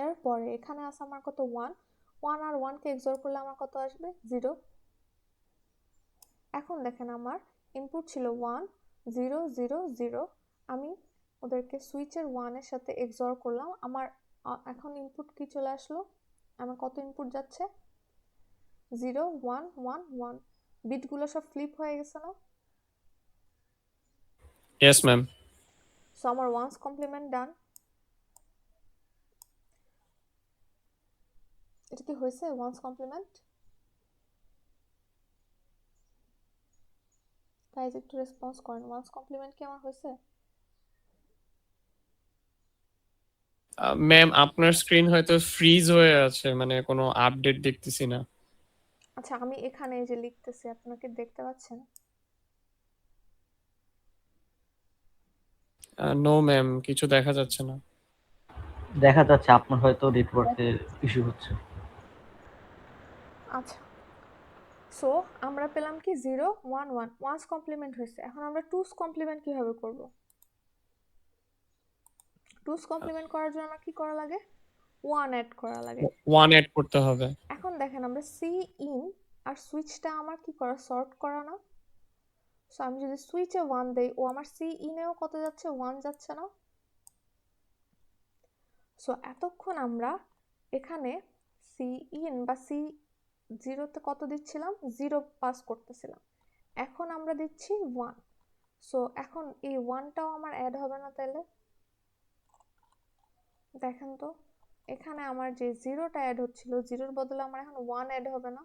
এরপরে এখানে আছে আমার কত 1, 1 আর 1 কে এক্সঅর করলে আমার কত আসবে 0। এখন দেখেন আমার ইনপুট ছিল 1 0 0 0, আমি ওদেরকে সুইচের 1 এর সাথে এক্সঅর করলাম, আমার এখন ইনপুট কি চলে আসলো? আমার কত ইনপুট যাচ্ছে? 0 1 1 1, বিটগুলো সব ফ্লিপ হয়ে গেছে না? Yes ma'am. সো আমার ওয়ান্স কমপ্লিমেন্ট ডান। এটা কি হয়েছে ওয়ান্স কমপ্লিমেন্ট? গাইজ একটু রেসপন্স করেন, ওয়ান্স কমপ্লিমেন্ট কি আমার হয়েছে? ম্যাম আপনার স্ক্রিন হয়তো ফ্রিজ হয়ে আছে, মানে কোনো আপডেট দেখতেছি না। আচ্ছা, আমি এখানে এই যে লিখতেছি, আপনারা কি দেখতে পাচ্ছেন? নো ম্যাম, কিছু দেখা যাচ্ছে না। দেখা যাচ্ছে আপনার হয়তো নেটওয়ার্কের ইস্যু হচ্ছে। আচ্ছা, সো আমরা পেলাম কি 0 1 1, ওয়ান্স কমপ্লিমেন্ট হয়েছে। এখন আমরা টুস কমপ্লিমেন্ট কিভাবে করব? টুস কমপ্লিমেন্ট করার জন্য আমার কি করা লাগে? 1 অ্যাড করা লাগে। 1 অ্যাড করতে হবে। এখন দেখেন আমরা সি ইন আর সুইচটা আমার কি করা, সর্ট করা না? সো আমি যদি সুইচে 1 দেই, ও আমার সি ইনেও কত যাচ্ছে? 1 যাচ্ছে না? সো এতক্ষণ আমরা এখানে সি ইন বা সি জিরোতে কত দিচ্ছিলাম? 0 পাস করতেছিলাম। এখন আমরা দিচ্ছি 1। সো এখন এই 1টাও আমার অ্যাড হবে না তাহলে? দেখেন তো, এখানে আমার যে 0টা অ্যাড হচ্ছিল, 0-র বদলে আমার এখন 1 অ্যাড হবে না?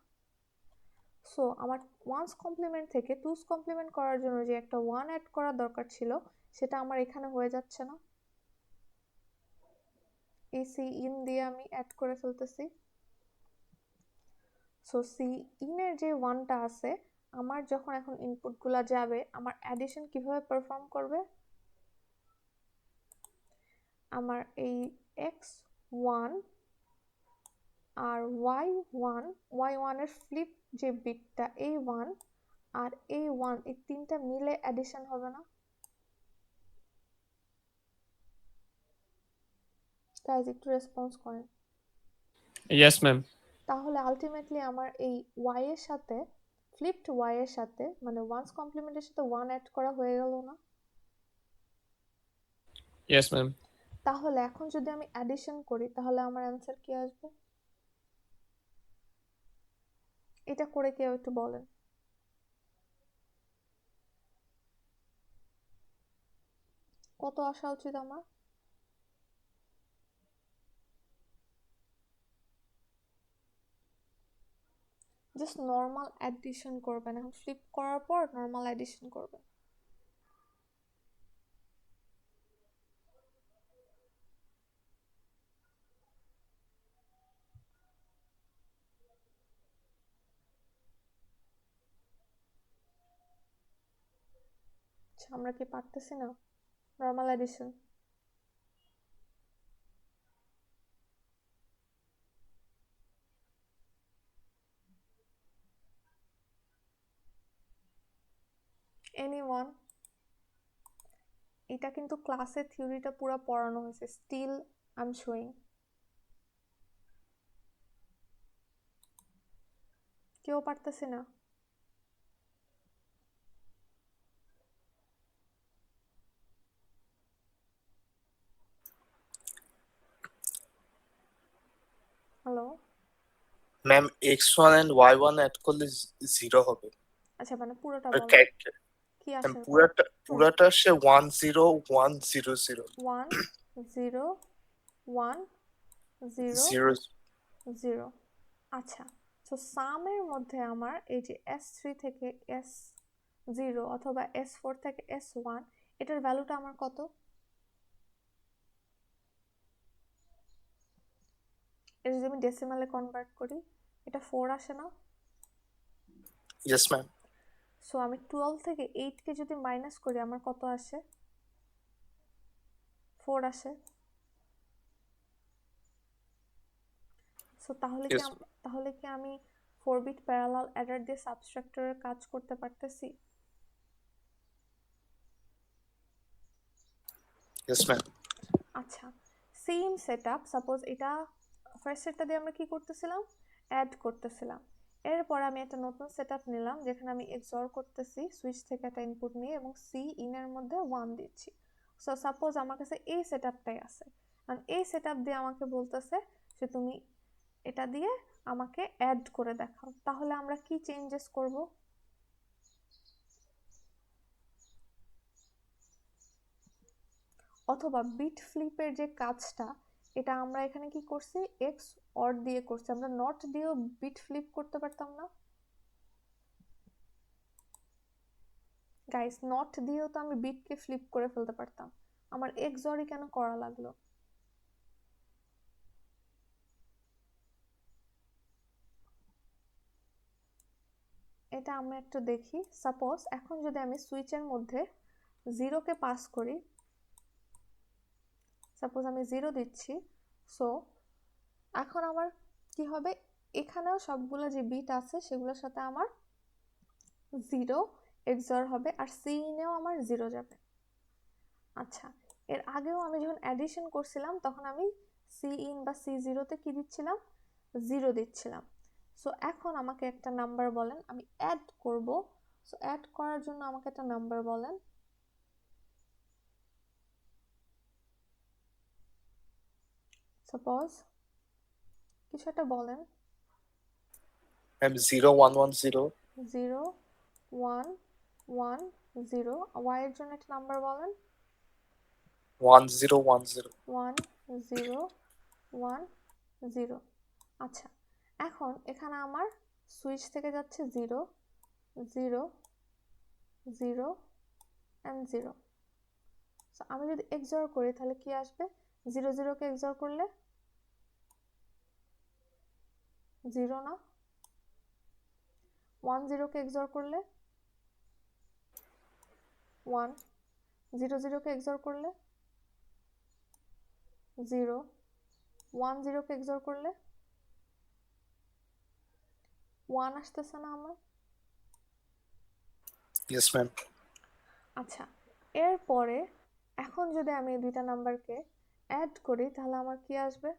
সো আমার ওয়ান্স কমপ্লিমেন্ট থেকে টুস কমপ্লিমেন্ট করার জন্য যে একটা 1 অ্যাড করার দরকার ছিল, সেটা আমার এখানে হয়ে যাচ্ছে না। এই সি ইন দিয়ে আমি অ্যাড করে ফেলতেছি। সো সি ইনের যে 1টা আছে, আমার যখন এখন ইনপুটগুলো যাবে, আমার অ্যাডিশন কিভাবে পারফর্ম করবে? আমার এই x1 আর y1 এর ফ্লিপ যে বিটটা a1, আর এই 1, এই তিনটা মিলে অ্যাডিশন হবে না? গাইজ একটু রেসপন্স করেন। Yes ma'am. তাহলে আলটিমেটলি আমার এই y এর সাথে ফ্লিপড y এর সাথে মানে ওয়ান্স কমপ্লিমেন্টের সাথে 1 অ্যাড করা হয়ে গেল না? Yes ma'am. তাহলে এখন যদি আমি অ্যাডিশন করি তাহলে আমার অ্যান্সার কি আসবে? এটা করে কেউ একটু বলেন। কত আসা উচিত আমার? জাস্ট নর্মাল অ্যাডিশন করবেন, এখন ফ্লিপ করার পর নর্মাল অ্যাডিশন করবেন। আচ্ছা, আমরা কি পারতেছি না নর্মাল অ্যাডিশন? এনিওয়ান? এটা কিন্তু ক্লাসে থিওরিটা পুরো পড়ানো হয়েছে, স্টিল আই এম শোয়িং। কেউ পারতেছে না? Hello? Ma'am x1 and y1 add করলে 0 হবে। আচ্ছা মানে পুরোটা আর বলো কি ম্যাম আসে। পুরাটা আসে 1 0 1 0 0 1 0 1 0 0 0। আচ্ছা, তো সামের মধ্যে আমার এই যে S3 থেকে S0 অথবা S4 থেকে S1 এটার ভ্যালুটা আমার কত? এটা যদি আমি ডেসিমালে কনভার্ট করি এটা 4 আসে না? Yes ma'am. সো আমি 12 থেকে 8 কে যদি মাইনাস করি আমার কত আসে? 4 আসে। সো তাহলে কি আমি 4 বিট প্যারালাল অ্যাডার দিয়ে সাবট্রাক্টরের কাজ করতে পারতেছি? Yes ma'am. আচ্ছা, সেম সেটআপ, সাপোজ এটা ফার্স্ট সেটটা দিয়ে আমরা কি করতেছিলাম? অ্যাড করতেছিলাম। এরপর আমি একটা নতুন সেটআপ নিলাম যেখানে আমি এক্সঅর করতেছি সুইচ থেকে একটা ইনপুট নিয়ে এবং সি ইনের মধ্যে 1 দিচ্ছি। সো সাপোজ আমার কাছে এই সেটআপটাই আছে, কারণ এই সেটআপ দিয়ে আমাকে বলতেছে যে তুমি এটা দিয়ে আমাকে অ্যাড করে দেখাও। তাহলে আমরা কি চেঞ্জেস করব? অথবা বিট ফ্লিপের যে কাজটা এটা আমরা এখানে কি করছি? এক্স অর দিয়ে করছি, আমরা নট দিয়েও বিট ফ্লিপ করতে পারতাম না গাইস? নট দিয়েও তো আমি বিটকে ফ্লিপ করে ফেলতে পারতাম, আমার এক্স অরই কেন করা লাগলো? এটা আমরা একটু দেখি। সাপোজ এখন যদি আমি সুইচের মধ্যে 0 কে পাস করি, সাপোজ আমি 0 দিচ্ছি, সো এখন আমার কি হবে? এখানেও সবগুলো যে বিট আছে সেগুলোর সাথে আমার 0 এক্সঅর হবে আর সি ইনেও আমার 0 যাবে। আচ্ছা, এর আগেও আমি যখন অ্যাডিশন করছিলাম তখন আমি সি ইন বা সি জিরোতে কি দিচ্ছিলাম? 0 দিচ্ছিলাম। সো এখন আমাকে একটা নাম্বার বলেন, আমি অ্যাড করব। সো অ্যাড করার জন্য আমাকে একটা নাম্বার বলেন। সাপোজ কিছু একটা বলেন। ম্যাম 0 1 1 0 0 1 1 0। ওয়াই এর জন্য একটা নাম্বার বলেন। 1 0 1 0 1 0 1 0। আচ্ছা, এখন এখানে আমার সুইচ থেকে যাচ্ছে 0 0 0 অ্যান্ড 0। সো আমি যদি এক্সঅর করি তাহলে কি আসবে? 0 0 কে এক্সঅর করলে 0 না? 1 0 কে এক্সঅর করলে 1, 0 0 কে এক্সঅর করলে 0, 1 0 কে এক্সঅর করলে 1 আসতেছে না আমার? Yes ma'am. আচ্ছা, এরপরে এখন যদি আমি এই দুইটা নাম্বারকে অ্যাড করি তাহলে আমার কি আসবে?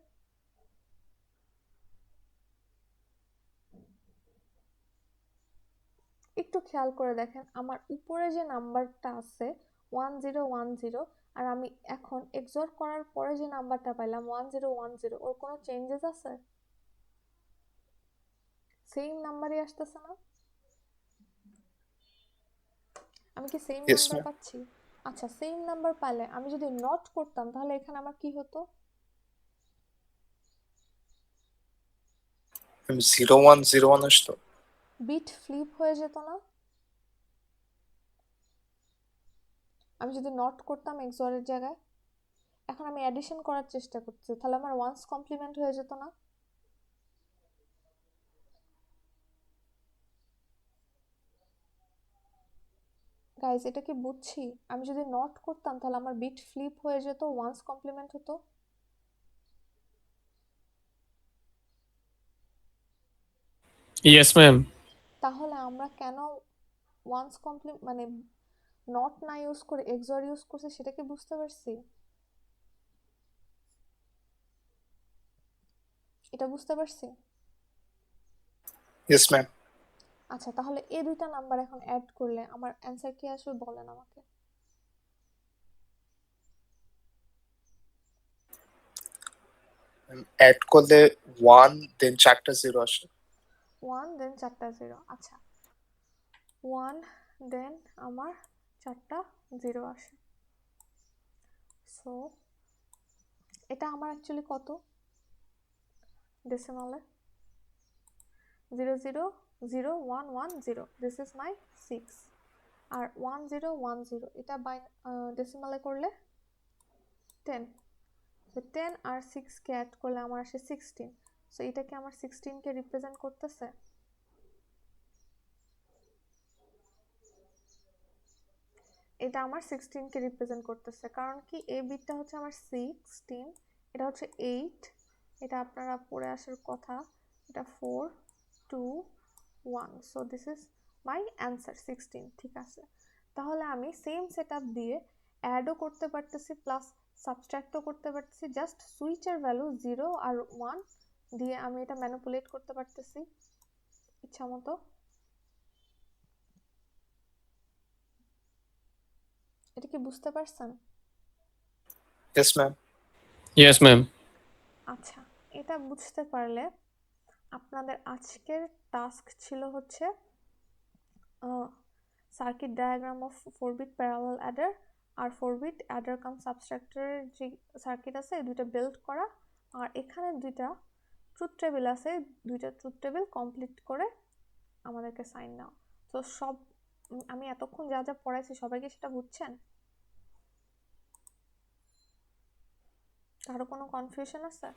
একটু খেয়াল করে দেখেন, আমার উপরে যে নাম্বারটা আছে 1010, আর আমি এখন এক্সঅর করার পরে যে নাম্বারটা পাইলাম 1010, ওর কোনো চেঞ্জেস আছে? সেম নাম্বারই আসতেছে না? আমি কি সেম ইয়েস নাম্বার ম্যাম। পাচ্ছি? আচ্ছা, সেম নাম্বার পাইলে আমি যদি নট করতাম তাহলে এখানে আমার কি হতো? ম্যাম 0101 আসতো। বিট ফ্লিপ হয়ে যেত না? আমি যদি নট করতাম এক্সঅরের জায়গায়, এখন আমি অ্যাডিশন করার চেষ্টা করছি, তাহলে আমার ওয়ান্স কমপ্লিমেন্ট হয়ে যেত না? গাইজ, এটা কি বুঝছি? আমি যদি নট করতাম তাহলে আমার বিট ফ্লিপ হয়ে যেত, ওয়ান্স কমপ্লিমেন্ট হতো। Yes ma'am. তাহলে আমরা কেন ওয়ান্স কমপ্লিমেন্ট মানে নট না ইউজ করে এক্সঅর ইউজ করছি সেটা কি বুঝতে পারছি? এটা বুঝতে পারছি? Yes ma'am. আচ্ছা, তাহলে এই দুইটা নাম্বার এখন অ্যাড করলে আমার অ্যান্সার কি আসবে বলেন আমাকে। অ্যাড করলে 1 দেন 4টা 0 আসে। 1 দেন 4টা 0। আচ্ছা, 1 দেন আমার 4টা 0 আসে। সো এটা আমার অ্যাকচুয়ালি কত ডেসিমালে? 0001110, দিস ইজ মাই 6। আর 1010 এটা বাই ডেসিমালে করলে 10। সো 10 আর 6 কে অ্যাড করলে আমার আসে 16। সো এটা কি আমার 16 কে রিপ্রেজেন্ট করতেছে? এটা আমার 16 কে রিপ্রেজেন্ট করতেছে, কারণ কি এই বিটটা হচ্ছে আমার 16, এটা হচ্ছে 8, এটা আপনারা পড়ে আসার কথা, এটা 4 2 1। So this is my answer 16। ঠিক আছে, তাহলে আমি সেম সেটআপ দিয়ে অ্যাডও করতে পারতেছি প্লাস সাবট্রাক্টও করতে পারতেছি, জাস্ট সুইচের ভ্যালু 0 আর 1 দিয়ে আমি এটা ম্যানিপুলেট করতে পারতেছি ইচ্ছা মতো। এটা কি বুঝতে পারছেন? Yes ma'am. Yes ma'am. আচ্ছা, এটা বুঝতে পারলে আপনাদের আজকের টাস্ক ছিল হচ্ছে সার্কিট ডায়াগ্রাম অফ 4-বিট প্যারালাল অ্যাডার আর 4-বিট অ্যাডার কাম সাবস্ট্রাক্টরের যে সার্কিট আছে এই দুইটা বিল্ড করা, আর এখানে দুইটা ট্রুথ টেবিল আছে, দুইটা ট্রুথ টেবিল কমপ্লিট করে আমাদেরকে সাইন নাও। তো সব আমি এতক্ষণ যা যা পড়াইছি সবাইকে সেটা বুঝছেন? কারো কোনো কনফিউশন আছে?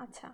আচ্ছা,